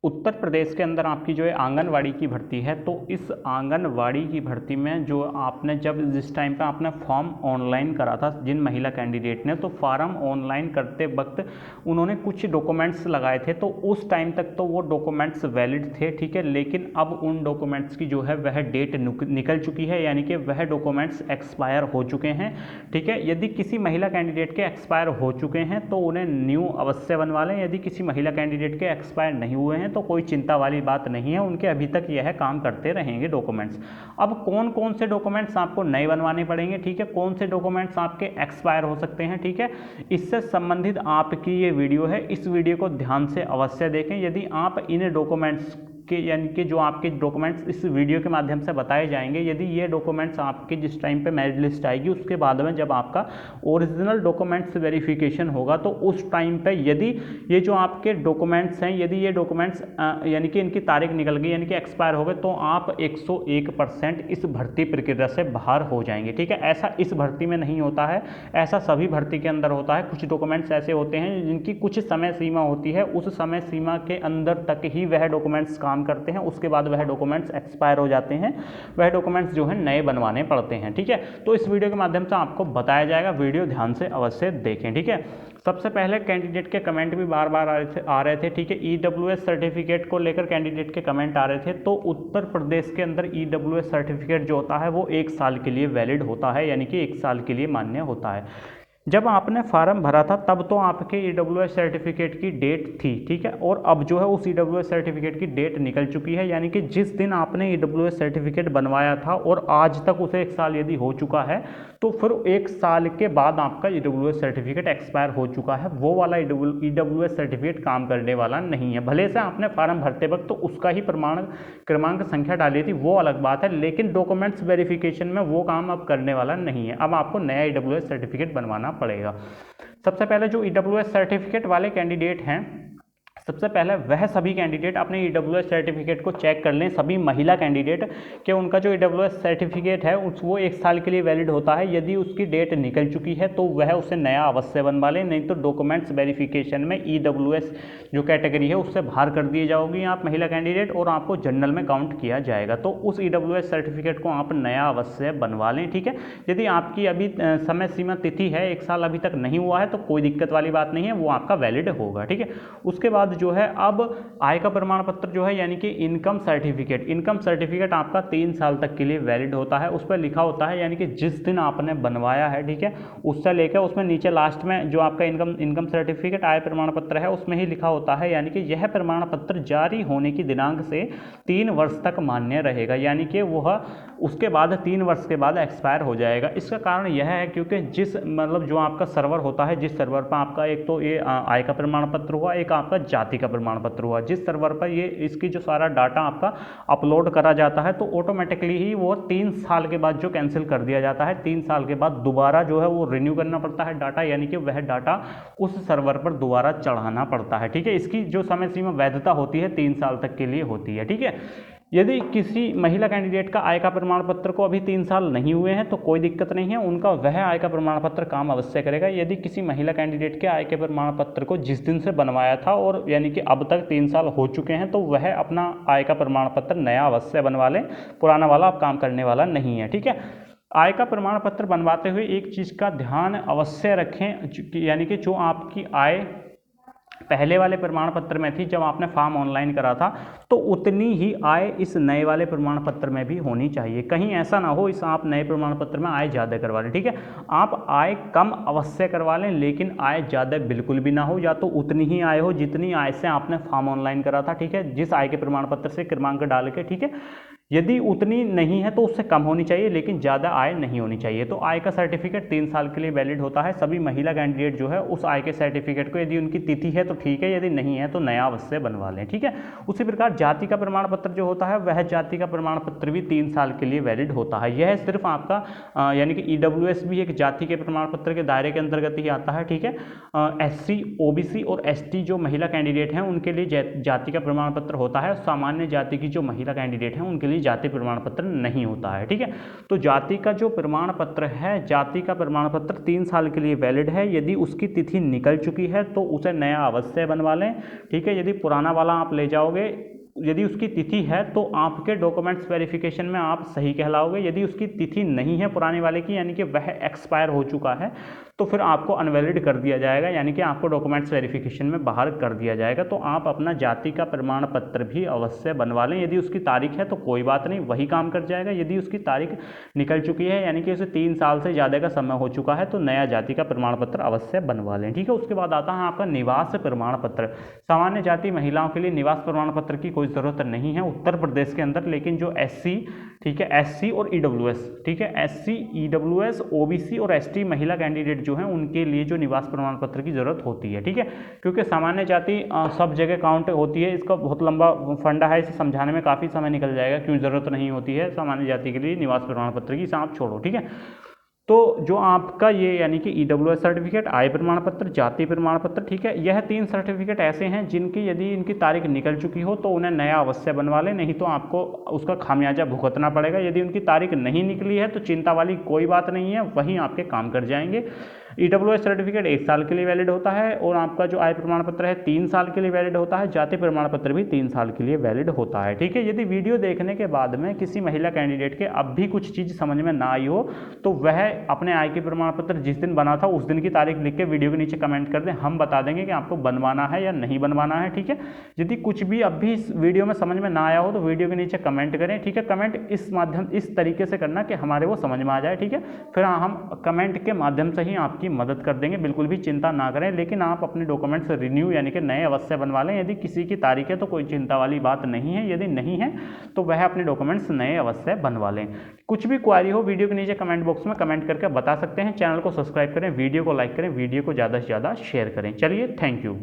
उत्तर प्रदेश के अंदर आपकी जो है आंगनवाड़ी की भर्ती है, तो इस आंगनवाड़ी की भर्ती में जो आपने जिस टाइम पे आपने फॉर्म ऑनलाइन करा था, जिन महिला कैंडिडेट ने, तो फार्म ऑनलाइन करते वक्त उन्होंने कुछ डॉक्यूमेंट्स लगाए थे, तो उस टाइम तक तो वो डॉक्यूमेंट्स वैलिड थे, ठीक है। लेकिन अब उन डॉक्यूमेंट्स की जो है वह डेट निकल चुकी है, यानी कि वह डॉक्यूमेंट्स एक्सपायर हो चुके हैं, ठीक है। यदि किसी महिला कैंडिडेट के एक्सपायर हो चुके हैं तो उन्हें न्यू अवश्य बनवा लें। यदि किसी महिला कैंडिडेट के एक्सपायर नहीं हुए हैं तो कोई चिंता वाली बात नहीं है, उनके अभी तक यह काम करते रहेंगे डॉक्यूमेंट्स। अब कौन कौन से डॉक्यूमेंट्स आपको नए बनवाने पड़ेंगे, ठीक है, कौन से डॉक्यूमेंट्स आपके एक्सपायर हो सकते हैं, ठीक है, इससे संबंधित आपकी ये वीडियो है। इस वीडियो को ध्यान से अवश्य देखें। यदि आप इन डॉक्यूमेंट्स के, यानी कि जो आपके डॉक्यूमेंट्स इस वीडियो के माध्यम से बताए जाएंगे, यदि ये डॉक्यूमेंट्स आपके जिस टाइम पे मेरिट लिस्ट आएगी उसके बाद में जब आपका ओरिजिनल डॉक्यूमेंट्स वेरिफिकेशन होगा, तो उस टाइम पे यदि ये जो आपके डॉक्यूमेंट्स हैं, यदि ये डॉक्यूमेंट्स यानी कि इनकी तारीख निकल गई, यानी कि एक्सपायर हो गए, तो आप 101% इस भर्ती प्रक्रिया से बाहर हो जाएंगे, ठीक है। ऐसा इस भर्ती में नहीं होता है, ऐसा सभी भर्ती के अंदर होता है। कुछ डॉक्यूमेंट्स ऐसे होते हैं जिनकी कुछ समय सीमा होती है, उस समय सीमा के अंदर तक ही वह डॉक्यूमेंट्स काम करते हैं, उसके बाद वह डॉक्यूमेंट्स एक्सपायर हो जाते हैं, वह डॉक्यूमेंट्स जो है नए बनवाने पड़ते हैं, ठीक है। तो इस वीडियो के माध्यम से आपको बताया जाएगा, वीडियो ध्यान से अवश्य देखें, ठीक है। सबसे पहले कैंडिडेट के कमेंट भी बार बार आ रहे थे, ठीक है। ईडब्ल्यूएस सर्टिफिकेट को लेकर कैंडिडेट के कमेंट आ रहे थे, तो उत्तर प्रदेश के अंदर ईडब्ल्यूएस सर्टिफिकेट जो होता है वो 1 साल के लिए वैलिड होता है, यानी कि 1 साल के लिए मान्य होता है। जब आपने फार्म भरा था तब तो आपके ईडब्ल्यूएस सर्टिफिकेट की डेट थी, ठीक है, और अब जो है उस ईडब्ल्यूएस सर्टिफिकेट की डेट निकल चुकी है, यानी कि जिस दिन आपने ईडब्ल्यूएस सर्टिफिकेट बनवाया था और आज तक उसे 1 साल यदि हो चुका है, तो फिर 1 साल के बाद आपका ईडब्ल्यूएस सर्टिफिकेट एक्सपायर हो चुका है, वो वाला ईडब्ल्यूएस सर्टिफिकेट काम करने वाला नहीं है। भले से आपने फार्म भरते वक्त तो उसका ही प्रमाण क्रमांक संख्या डाली थी, वो अलग बात है, लेकिन डॉक्यूमेंट्स वेरिफिकेशन में वो काम अब करने वाला नहीं है। अब आपको नया ईडब्ल्यूएस सर्टिफिकेट बनवाना पड़ेगा। सबसे पहले जो ईडब्ल्यूएस सर्टिफिकेट वाले कैंडिडेट हैं, सबसे पहले वह सभी कैंडिडेट अपने ईडब्ल्यूएस सर्टिफिकेट को चेक कर लें, सभी महिला कैंडिडेट कि उनका जो ईडब्ल्यूएस सर्टिफिकेट है वो 1 साल के लिए वैलिड होता है। यदि उसकी डेट निकल चुकी है तो वह उसे नया अवश्य बनवा लें, नहीं तो डॉक्यूमेंट्स वेरिफिकेशन में ईडब्ल्यूएस जो कैटेगरी है उससे बाहर कर दिए जाओगी आप महिला कैंडिडेट, और आपको जनरल में काउंट किया जाएगा। तो उस ईडब्ल्यूएस सर्टिफिकेट को आप नया अवश्य बनवा लें, ठीक है। यदि आपकी अभी समय सीमा तिथि है, 1 साल अभी तक नहीं हुआ है, तो कोई दिक्कत वाली बात नहीं है, वो आपका वैलिड होगा, ठीक है। उसके बाद जो है अब आय का प्रमाण पत्र जो है, यानी कि इनकम सर्टिफिकेट आपका 3 साल तक के लिए वैलिड होता है। उस पर लिखा होता है, यानी कि जिस दिन आपने बनवाया है, ठीक है, उससे लेकर उसमें नीचे लास्ट में जो आपका इनकम सर्टिफिकेट आय प्रमाण पत्र है उसमें ही लिखा होता है, यानी कि यह प्रमाण पत्र जारी होने की दिनांक से 3 वर्ष तक मान्य रहेगा, यानी कि वह उसके बाद 3 वर्ष के बाद एक्सपायर हो जाएगा। इसका कारण यह है क्योंकि जो आपका सर्वर होता है, जिस सर्वर पर आपका एक तो ये आय का प्रमाण पत्र हुआ, एक आपका जाति का प्रमाण पत्र हुआ, जिस सर्वर पर ये इसकी जो सारा डाटा आपका अपलोड करा जाता है, तो ऑटोमेटिकली ही वो 3 साल के बाद जो कैंसिल कर दिया जाता है, 3 साल के बाद दोबारा जो है वो रिन्यू करना पड़ता है डाटा, यानी कि वह डाटा उस सर्वर पर दोबारा चढ़ाना पड़ता है, ठीक है। इसकी जो समय सीमा वैधता होती है 3 साल तक के लिए होती है, ठीक है। यदि किसी महिला कैंडिडेट का आय का प्रमाण पत्र को अभी 3 साल नहीं हुए हैं तो कोई दिक्कत नहीं है, उनका वह आय का प्रमाण पत्र काम अवश्य करेगा। यदि किसी महिला कैंडिडेट के आय के प्रमाण पत्र को जिस दिन से बनवाया था और यानी कि अब तक 3 साल हो चुके हैं, तो वह अपना आय का प्रमाण पत्र नया अवश्य बनवा लें, पुराना वाला अब काम करने वाला नहीं है, ठीक है। आय का प्रमाण पत्र बनवाते हुए एक चीज़ का ध्यान अवश्य रखें, यानी कि जो आपकी आय पहले वाले प्रमाण पत्र में थी जब आपने फॉर्म ऑनलाइन करा था, तो उतनी ही आय इस नए वाले प्रमाण पत्र में भी होनी चाहिए। कहीं ऐसा ना हो इस आप नए प्रमाण पत्र में आय ज़्यादा करवा लें, ठीक है। आप आय कम अवश्य करवा लें, लेकिन आय ज़्यादा बिल्कुल भी ना हो, या तो उतनी ही आय हो जितनी आय से आपने फॉर्म ऑनलाइन करा था, ठीक है, जिस आय के प्रमाण पत्र से क्रमांक डाल के, ठीक है। यदि उतनी नहीं है तो उससे कम होनी चाहिए, लेकिन ज़्यादा आय नहीं होनी चाहिए। तो आय का सर्टिफिकेट 3 साल के लिए वैलिड होता है। सभी महिला कैंडिडेट जो है उस आय के सर्टिफिकेट को, यदि उनकी तिथि है तो ठीक है, यदि नहीं है तो नया अवश्य बनवा लें, ठीक है। उसी प्रकार जाति का प्रमाण पत्र जो होता है, वह जाति का प्रमाण पत्र भी 3 साल के लिए वैलिड होता है। यह सिर्फ आपका यानी कि ईडब्ल्यूएस भी एक जाति के प्रमाण पत्र के दायरे के अंतर्गत ही आता है, ठीक है। SC, OBC और ST जो महिला कैंडिडेट हैं उनके लिए जाति का प्रमाण पत्र होता है। सामान्य जाति की जो महिला कैंडिडेट हैं उनके लिए यानी जाति प्रमाण पत्र नहीं होता है। ठीक है, तो जाति का जो प्रमाण पत्र है, जाति का प्रमाण पत्र 3 साल के लिए वैलिड है। यदि उसकी तिथि निकल चुकी है तो उसे नया अवश्य बनवा लें। ठीक है, यदि पुराना वाला आप ले जाओगे, यदि उसकी तिथि है तो आपके डॉक्यूमेंट्स वेरिफिकेशन में आप सही कहलाओगे। यदि उसकी तिथि नहीं है पुराने वाले की, यानी कि वह एक्सपायर हो चुका है, तो फिर आपको अनवैलिड कर दिया जाएगा, यानी कि आपको डॉक्यूमेंट्स वेरिफिकेशन में बाहर कर दिया जाएगा। तो आप अपना जाति का प्रमाण पत्र भी अवश्य बनवा लें। यदि उसकी तारीख है तो कोई बात नहीं, वही काम कर जाएगा। यदि उसकी तारीख निकल चुकी है, यानी कि उसे 3 साल से ज़्यादा का समय हो चुका है, तो नया जाति का प्रमाण पत्र अवश्य बनवा लें। ठीक है, उसके बाद आता है आपका निवास प्रमाण पत्र। सामान्य जाति महिलाओं के लिए निवास प्रमाण पत्र की कोई ज़रूरत नहीं है उत्तर प्रदेश के अंदर, लेकिन जो SC, ठीक है, SC और EWS, ठीक है, SC, EWS, OBC और ST महिला कैंडिडेट जो हैं उनके लिए जो निवास प्रमाण पत्र की जरूरत होती है। ठीक है, क्योंकि सामान्य जाति सब जगह काउंट होती है। इसका बहुत लंबा फंडा है, इसे समझाने में काफ़ी समय निकल जाएगा क्यों ज़रूरत नहीं होती है सामान्य जाति के लिए निवास प्रमाण पत्र की, इसे आप छोड़ो। ठीक है, तो जो आपका ये यानी कि EWS सर्टिफिकेट, आय प्रमाण पत्र, जाति प्रमाण पत्र, ठीक है, यह 3 सर्टिफिकेट ऐसे हैं जिनकी यदि इनकी तारीख निकल चुकी हो तो उन्हें नया अवश्य बनवा लें, नहीं तो आपको उसका खामियाजा भुगतना पड़ेगा। यदि उनकी तारीख नहीं निकली है तो चिंता वाली कोई बात नहीं है, वहीं आपके काम कर जाएंगे। EWS सर्टिफिकेट 1 साल के लिए वैलिड होता है और आपका जो आय प्रमाण पत्र है 3 साल के लिए वैलिड होता है। जाति प्रमाण पत्र भी 3 साल के लिए वैलिड होता है। ठीक है, यदि वीडियो देखने के बाद में किसी महिला कैंडिडेट के अब भी कुछ चीज़ समझ में ना आई हो तो वह अपने आय के प्रमाण पत्र जिस दिन बना था उस दिन की तारीख लिख के वीडियो के नीचे कमेंट कर दें, हम बता देंगे कि आपको बनवाना है या नहीं बनवाना है। ठीक है, यदि कुछ भी अब भी इस वीडियो में समझ में ना आया हो तो वीडियो के नीचे कमेंट करें। ठीक है, कमेंट इस तरीके से करना कि हमारे वो समझ में आ जाए। ठीक है, फिर हम कमेंट के माध्यम से ही आपकी मदद कर देंगे, बिल्कुल भी चिंता ना करें। लेकिन आप अपने डॉक्यूमेंट्स रिन्यू यानी कि नए अवश्य बनवा लें। यदि किसी की तारीख है तो कोई चिंता वाली बात नहीं है, यदि नहीं है तो वह अपने डॉक्यूमेंट्स नए अवश्य बनवा लें। कुछ भी क्वारी हो वीडियो के नीचे कमेंट बॉक्स में कमेंट करके बता सकते हैं। चैनल को सब्सक्राइब करें, वीडियो को लाइक करें, वीडियो को ज़्यादा से ज़्यादा शेयर करें। चलिए, थैंक यू।